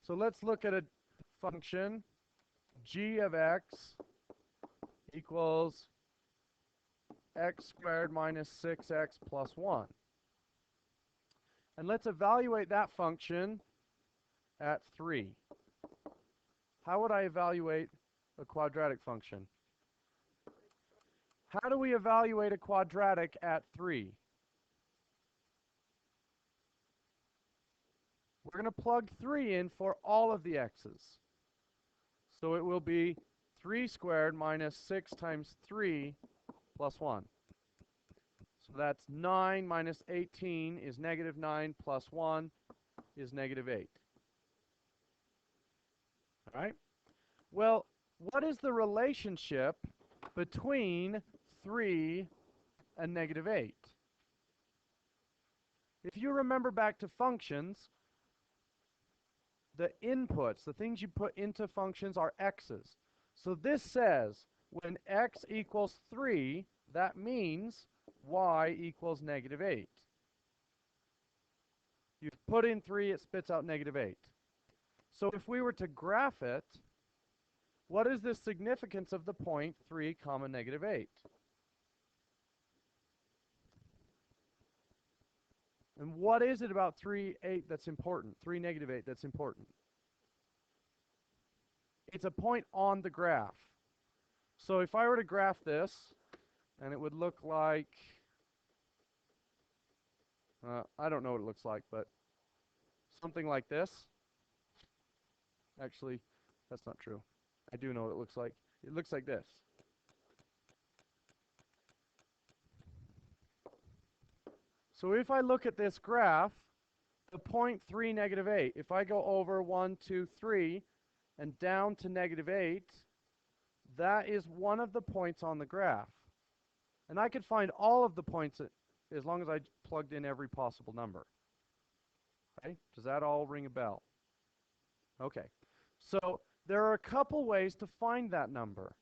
So let's look at a function g of x equals x squared minus 6x plus 1. And let's evaluate that function at 3. How would I evaluate a quadratic function? How do we evaluate a quadratic at 3? We're going to plug 3 in for all of the x's. So it will be 3 squared minus 6 times 3 plus 1. So that's 9 minus 18 is negative 9 plus 1 is negative 8. All right? Well, what is the relationship between 3 and negative 8? If you remember back to functions, the inputs, the things you put into functions are x's. So this says when x equals 3, that means y equals negative 8. You put in 3, it spits out negative 8. So if we were to graph it, what is the significance of the point 3 comma negative 8? And what is it about 3, 8 that's important? 3, negative 8 that's important? It's a point on the graph. So if I were to graph this, and it would look like, I don't know what it looks like, but something like this. Actually, that's not true. I do know what it looks like. It looks like this. So if I look at this graph, the point 3, negative 8, if I go over 1, 2, 3, and down to negative 8, that is one of the points on the graph. And I could find all of the points as long as I plugged in every possible number. Okay? Does that all ring a bell? Okay. So there are a couple ways to find that number.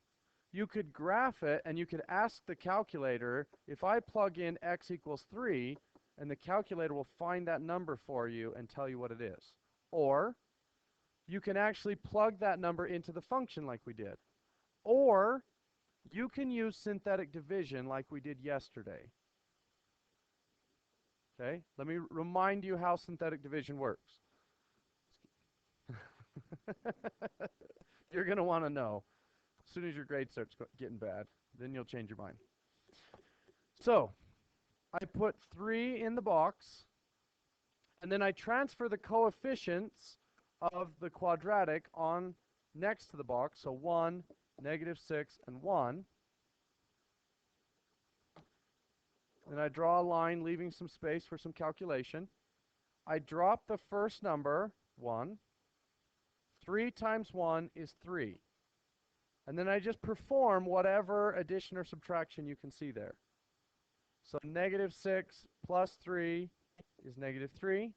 You could graph it, and you could ask the calculator, if I plug in x equals 3, and the calculator will find that number for you and tell you what it is. Or you can actually plug that number into the function like we did. Or you can use synthetic division like we did yesterday. Okay, let me remind you how synthetic division works. You're going to want to know. As soon as your grade starts getting bad, then you'll change your mind. So I put 3 in the box, and then I transfer the coefficients of the quadratic on next to the box. So 1, negative 6, and 1. Then I draw a line, leaving some space for some calculation. I drop the first number, 1. 3 times 1 is 3. And then I just perform whatever addition or subtraction you can see there. So negative 6 plus 3 is negative 3.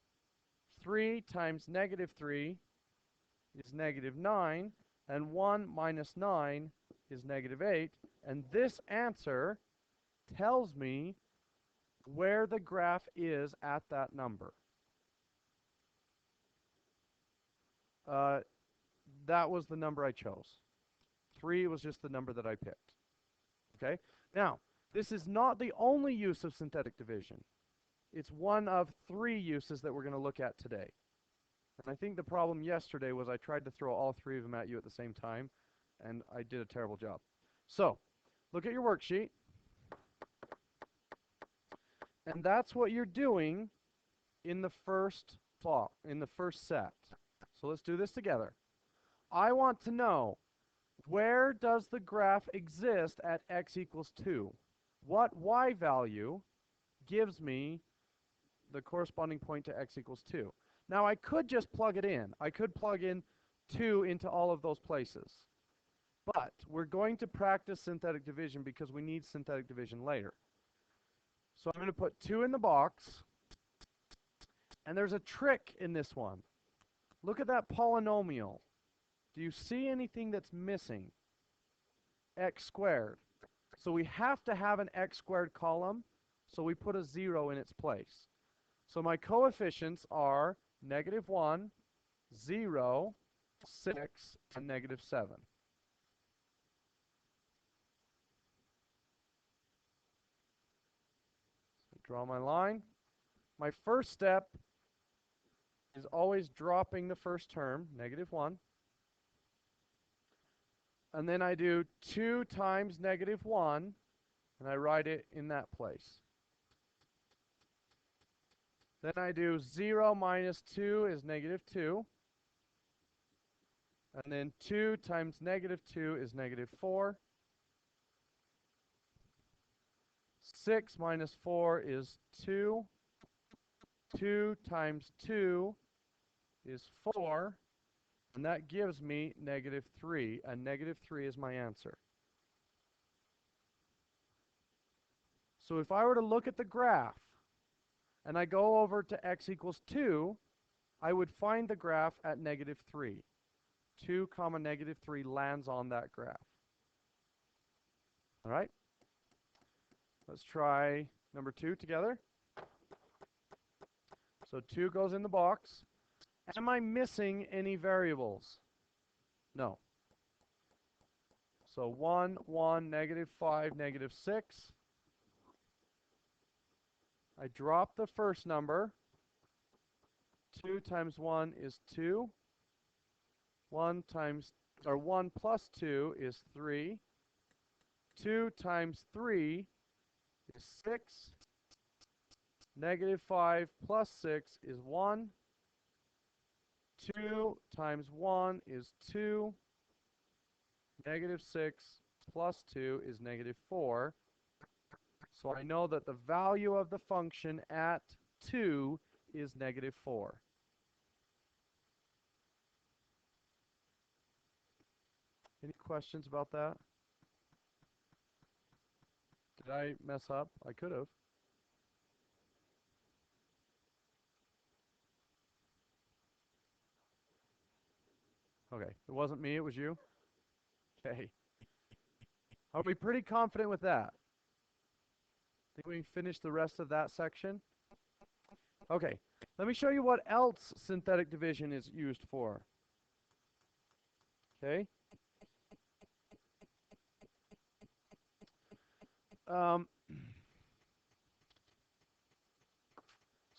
3 times negative 3 is negative 9. And 1 minus 9 is negative 8. And this answer tells me where the graph is at that number. That was the number I chose. 3 was just the number that I picked. Okay? Now, this is not the only use of synthetic division. It's one of 3 uses that we're going to look at today. And I think the problem yesterday was I tried to throw all 3 of them at you at the same time, and I did a terrible job. So, look at your worksheet. And that's what you're doing in the first plot, in the first set. So let's do this together. I want to know, where does the graph exist at x equals 2? What y value gives me the corresponding point to x equals 2? Now, I could just plug it in. I could plug in 2 into all of those places. But we're going to practice synthetic division because we need synthetic division later. So I'm going to put 2 in the box. And there's a trick in this one. Look at that polynomial. Do you see anything that's missing? X squared. So we have to have an x squared column, so we put a 0 in its place. So my coefficients are negative 1, 0, 6, and negative 7. So draw my line. My first step is always dropping the first term, negative 1. And then I do 2 times negative 1, and I write it in that place. Then I do 0 minus 2 is negative 2. And then 2 times negative 2 is negative 4. 6 minus 4 is 2. 2 times 2 is 4. And that gives me negative 3. And negative 3 is my answer. So if I were to look at the graph, and I go over to x equals 2, I would find the graph at negative 3. 2 comma negative 3 lands on that graph. All right? Let's try number 2 together. So 2 goes in the box. Am I missing any variables? No. So 1, 1, negative 5, negative 6. I drop the first number. 2 times 1 is 2. 1 plus 2 is 3. 2 times 3 is 6. Negative 5 plus 6 is 1. 2 times 1 is 2. Negative 6 plus 2 is negative 4. So I know that the value of the function at 2 is negative 4. Any questions about that? Did I mess up? I could have. Okay, it wasn't me, it was you? Okay. Are we pretty confident with that? Think we can finish the rest of that section? Okay, let me show you what else synthetic division is used for. Okay?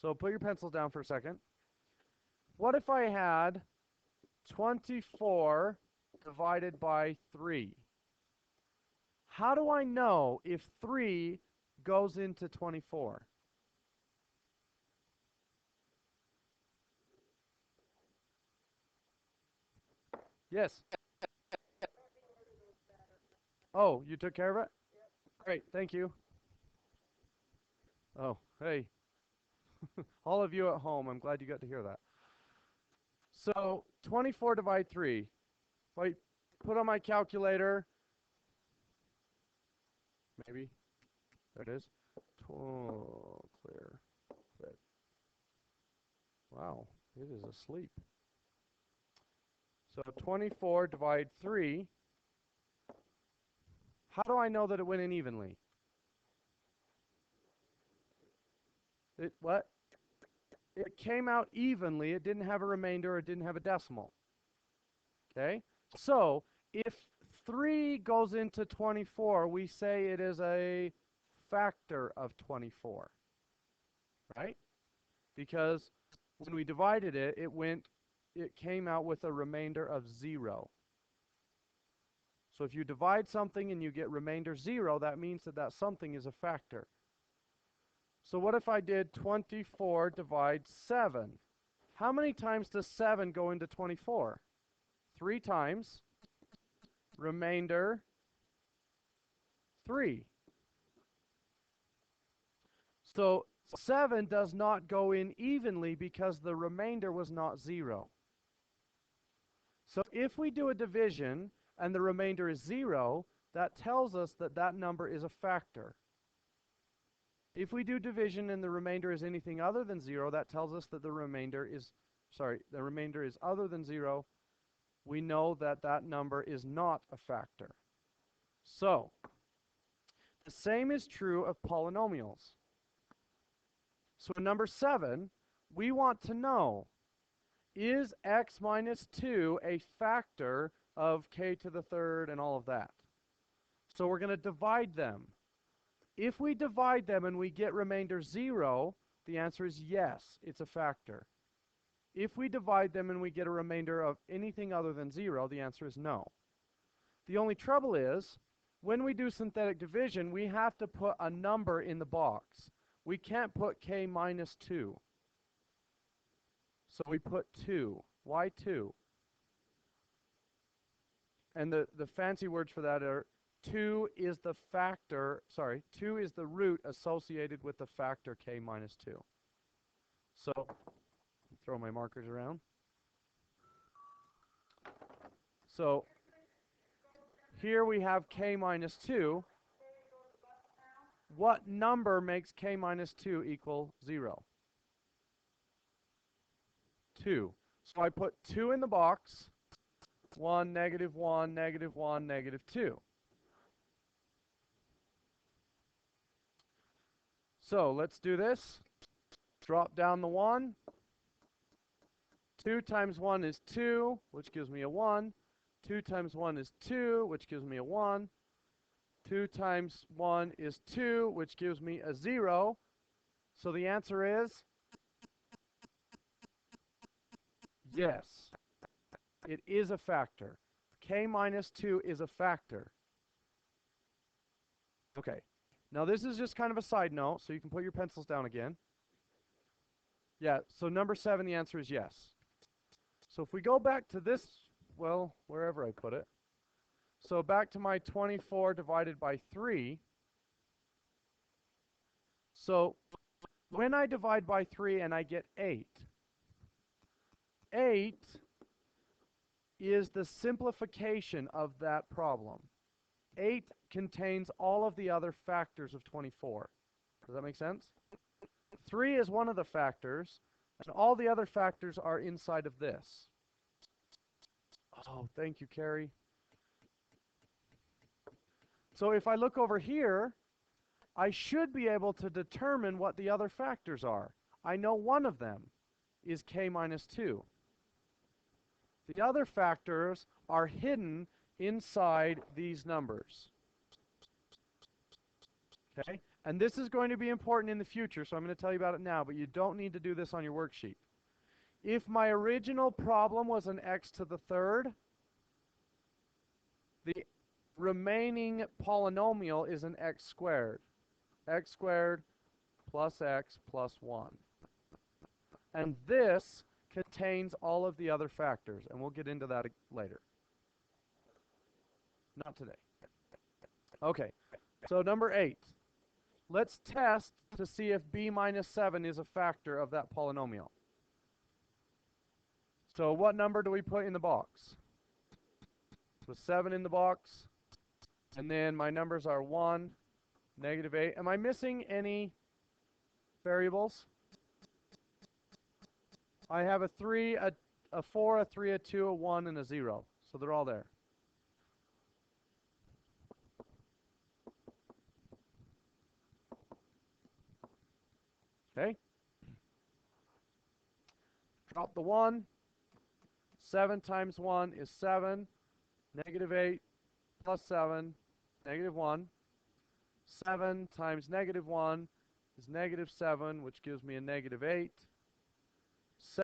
So put your pencils down for a second. What if I had 24 divided by 3? How do I know if 3 goes into 24? Yes. Oh, you took care of it? Great, thank you. Oh, hey. All of you at home, I'm glad you got to hear that. So 24 divide 3. If I put on my calculator, maybe, there it is. Oh, clear, quit. Wow, it is asleep. So 24 divide 3. How do I know that it went in evenly? What? It came out evenly. It didn't have a remainder. It didn't have a decimal. Okay? So if 3 goes into 24, we say it is a factor of 24. Right? Because when we divided it, it came out with a remainder of 0. So if you divide something and you get remainder 0, that means that that something is a factor. So what if I did 24 divide 7? How many times does 7 go into 24? 3 times. Remainder 3. So 7 does not go in evenly because the remainder was not 0. So if we do a division and the remainder is 0, that tells us that that number is a factor. If we do division and the remainder is anything other than 0, that tells us that the remainder is other than 0. We know that that number is not a factor. So, the same is true of polynomials. So in number 7, we want to know Is x minus 2 a factor of k to the third and all of that? So we're going to divide them. If we divide them and we get remainder 0, the answer is yes, it's a factor. If we divide them and we get a remainder of anything other than 0, the answer is no. The only trouble is, when we do synthetic division, we have to put a number in the box. We can't put k minus 2. So we put 2. Why 2? And the fancy words for that are 2 is the factor, 2 is the root associated with the factor k minus 2. So, throw my markers around. So, here we have k minus 2. What number makes k minus 2 equal 0? 2. So I put 2 in the box. 1, negative 1, negative 1, negative 2. So let's do this. Drop down the 1. 2 times 1 is 2, which gives me a 1. 2 times 1 is 2, which gives me a 1. 2 times 1 is 2, which gives me a 0. So the answer is yes. It is a factor. K minus 2 is a factor. Okay. Now this is just kind of a side note, so you can put your pencils down again. Yeah, so number 7, the answer is yes. So if we go back to this, well, wherever I put it. So back to my 24 divided by 3. So when I divide by 3 and I get 8, 8 is the simplification of that problem. 8 contains all of the other factors of 24. Does that make sense? 3 is one of the factors, and all the other factors are inside of this. Oh, thank you, Carrie. So if I look over here, I should be able to determine what the other factors are. I know one of them is k minus 2. The other factors are hidden inside these numbers. Okay? And this is going to be important in the future, so I'm going to tell you about it now, but you don't need to do this on your worksheet. If my original problem was an x to the third, the remaining polynomial is an x squared. X squared plus x plus 1. And this contains all of the other factors, and we'll get into that later. Not today. Okay, so number 8. Let's test to see if b minus 7 is a factor of that polynomial. So what number do we put in the box? So 7 in the box, and then my numbers are 1, negative 8. Am I missing any variables? I have a 3, a 4, a 3, a 2, a 1, and a 0. So they're all there. Okay? Drop the 1. 7 times 1 is 7. Negative 8 plus 7, negative 1. 7 times negative 1 is negative 7, which gives me a negative 8.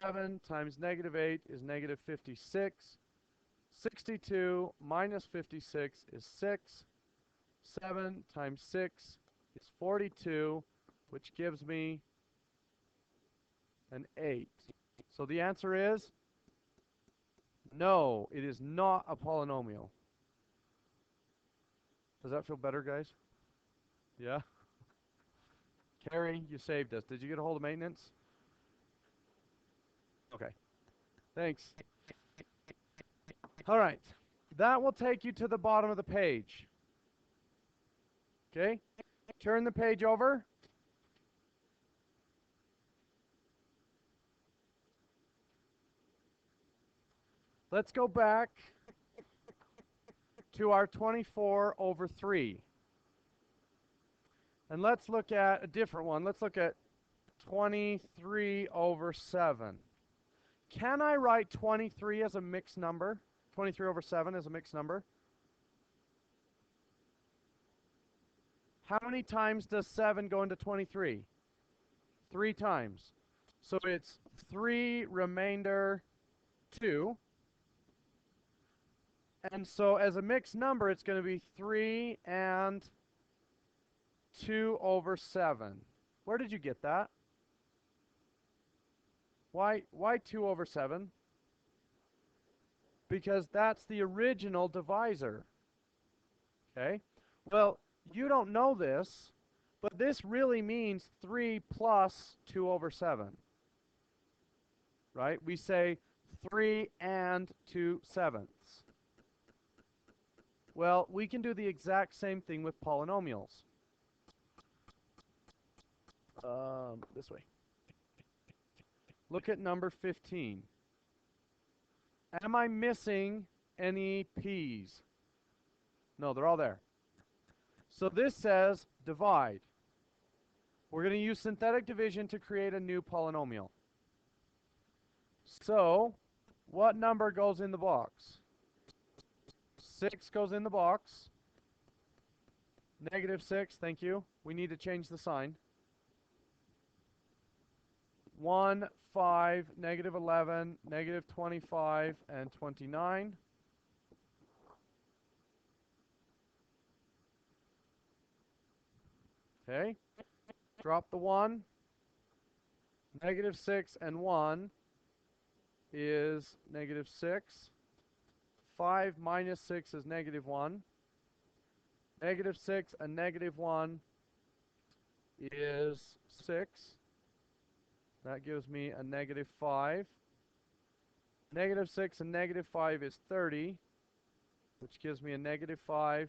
7 times negative 8 is negative 56. 62 minus 56 is 6. 7 times 6 is 42, which gives me an 8. So the answer is no, it is not a polynomial. Does that feel better, guys? Yeah? Carrie, you saved us. Did you get a hold of maintenance? Okay. Thanks. All right. That will take you to the bottom of the page. Okay? Turn the page over. Let's go back to our 24 over 3. And let's look at a different one. Let's look at 23 over 7. Can I write 23 as a mixed number? 23 over 7 as a mixed number? How many times does 7 go into 23? 3 times. So it's 3 remainder 2. And so as a mixed number, it's going to be 3 and 2 over 7. Where did you get that? Why 2 over 7? Because that's the original divisor. Okay? Well, you don't know this, but this really means 3 plus 2 over 7. Right? We say 3 and 2 sevenths. Well, we can do the exact same thing with polynomials. This way. Look at number 15. Am I missing any p's? No, they're all there. So this says divide. We're going to use synthetic division to create a new polynomial. So, what number goes in the box? 6 goes in the box. Negative 6, thank you. We need to change the sign. 1, 5, negative 11, negative 25, and 29. Okay. Drop the 1. Negative 6 and 1 is negative 6. 5 minus 6 is negative 1. Negative 6 and negative 1 is 6. That gives me a negative 5. Negative 6 and negative 5 is 30, which gives me a negative 5.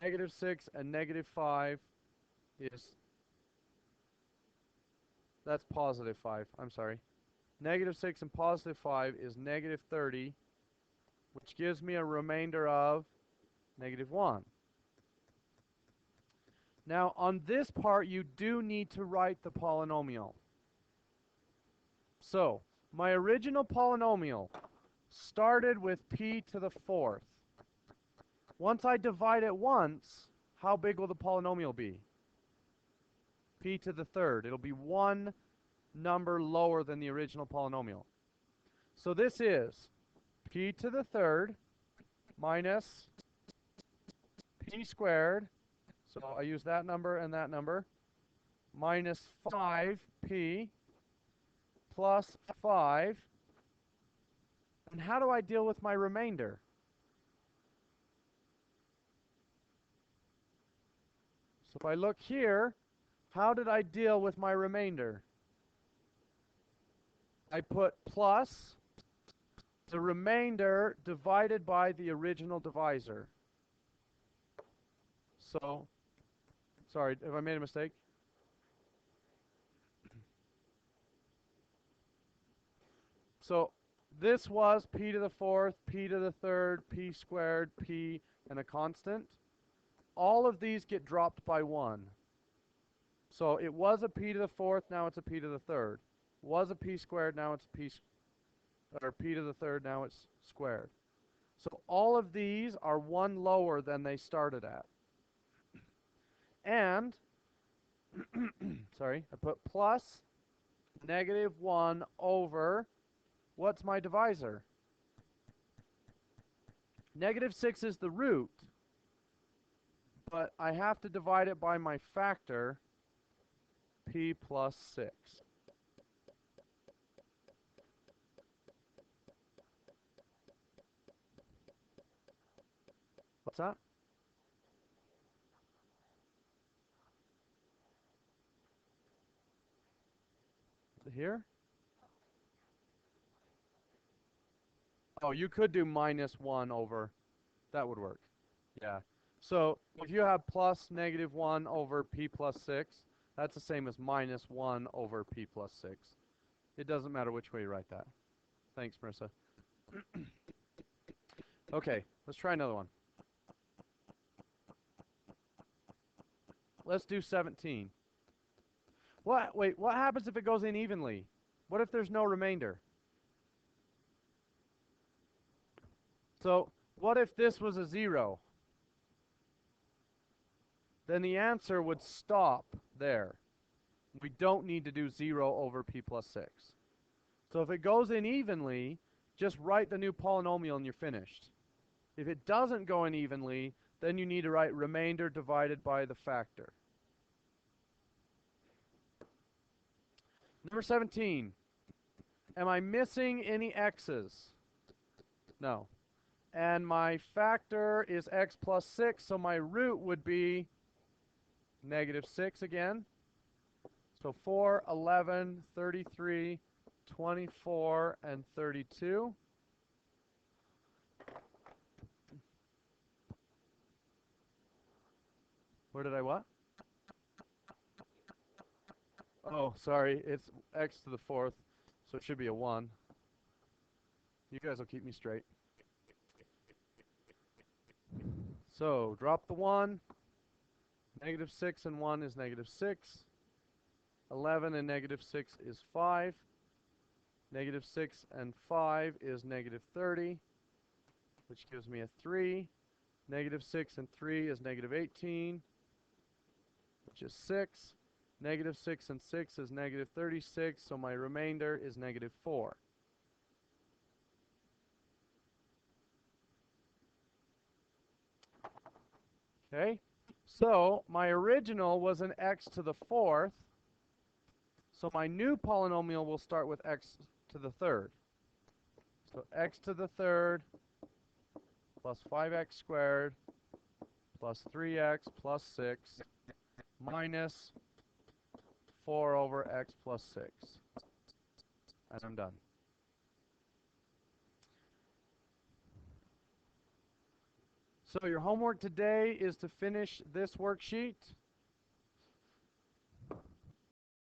Negative 6 and negative 5 is, that's positive 5, I'm sorry. Negative 6 and positive 5 is negative 30, which gives me a remainder of negative 1. Now, on this part, you do need to write the polynomial. So, my original polynomial started with p to the 4th. Once I divide it once, how big will the polynomial be? P to the 3rd. It'll be one number lower than the original polynomial. So this is p to the 3rd minus p squared. So I use that number and that number. Minus 5p plus 5. And how do I deal with my remainder? So if I look here, how did I deal with my remainder? I put plus the remainder divided by the original divisor. So, sorry, have I made a mistake? So this was p to the 4th, p to the 3rd, p squared, p, and a constant. All of these get dropped by 1. So it was a p to the 4th, now it's a p to the 3rd. Was a p squared, now it's p to the 3rd, now it's squared. So all of these are 1 lower than they started at. And, sorry, I put plus negative 1 over, what's my divisor? Negative 6 is the root, but I have to divide it by my factor, p plus 6. What's that? Here? Oh, you could do minus 1 over. That would work. Yeah. So if you have plus negative 1 over p plus 6, that's the same as minus 1 over p plus 6. It doesn't matter which way you write that. Thanks, Marissa. Okay, let's try another one. Let's do 17. Wait, what happens if it goes in evenly? What if there's no remainder? So what if this was a 0? Then the answer would stop there. We don't need to do 0 over p plus 6. So if it goes in evenly, just write the new polynomial and you're finished. If it doesn't go in evenly, then you need to write remainder divided by the factor. Number 17. Am I missing any x's? No. And my factor is x plus 6, so my root would be negative 6 again. So 4, 11, 33, 24, and 32. Where did I what? Oh, sorry. It's x to the 4th, so it should be a 1. You guys will keep me straight. So drop the 1. Negative 6 and 1 is negative 6. 11 and negative 6 is 5. Negative 6 and 5 is negative 30, which gives me a 3. Negative 6 and 3 is negative 18, which is 6. Negative 6 and 6 is negative 36, so my remainder is negative 4. Okay, so my original was an x to the 4th, so my new polynomial will start with x to the 3rd. So x to the 3rd plus 5x squared plus 3x plus 6 minus 4 over x plus 6. And I'm done. So your homework today is to finish this worksheet.